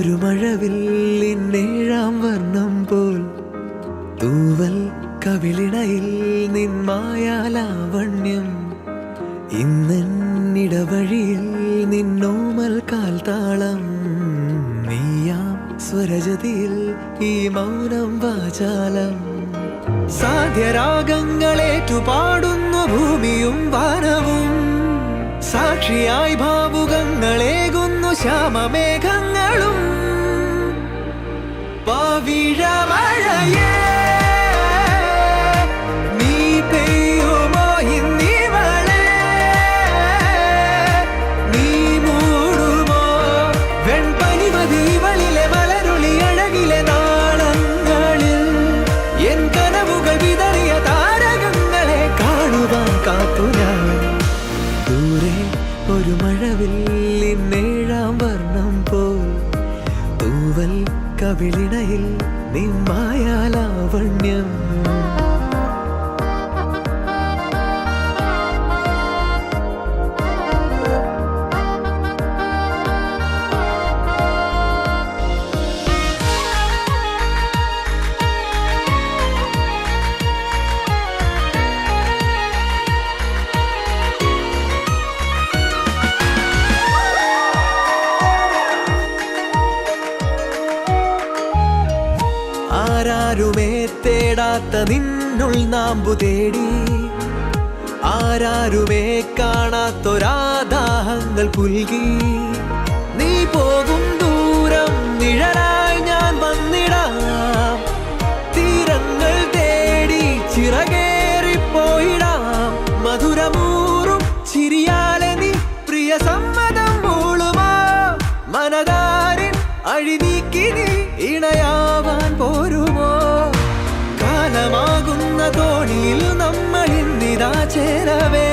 ഒരു മഴവില്ലിന്നേഴാം വർണ്ണം പോൽ തൂവൽ കവിളിണയിൽ നിന്മായാലാവണ്യം ഇന്നിടവഴിയിൽ നിന്നോമൽ കാൽത്താളം നീയാം സ്വരജതിയിൽ ഈ മൗനം വാചാലം സാധ്യരാഗങ്ങളേറ്റുപാടുന്നു ഭൂമിയും വാനവും സാക്ഷിയായി ഭാവുകങ്ങളേകുന്നു ശ്യാമമേഘങ്ങളും പവിഴമഴയേ നീ പെയ്യുമോ ഇന്നിവളെ നീ മൂടുമോ വെൺപനിമതിവളിലെ മലരുളി അഴകിലെ നാളങ്ങളിൽ എൻ കനവുകൾ വിതറിയ താരകങ്ങളെ കാണുവാൻ കാത്തു ഞാൻ ദൂരെ ഒരു മഴവില്ലിന്നേഴാം വർണ്ണം പോൽ തൂവൽ കവിളിണയിൽ നിന്മായാലാവണ്യം ആരാരുമേ തേടാത്ത നിന്നുൾ നാമ്പു തേടി ആരാരുമേ കാണാത്തൊരാദാഹങ്ങൾ പുൽകി നീ പോകും ദൂരം നിഴലായി ഞാൻ വന്നിടാം തീരങ്ങൾ തേടി ചിറകേറിപ്പോയിടാം മധുരമൂറും ചിരിയാലെ നീ പ്രിയ സമ്മതം മൂളുമാ മനതാരിൻ അഴിനീക്കി നീ ഇണയാവാൻ പോരുമോ കാലമാകുന്ന തോണിയിൽ നമ്മൾ ഇന്നിതാ ചേരവേ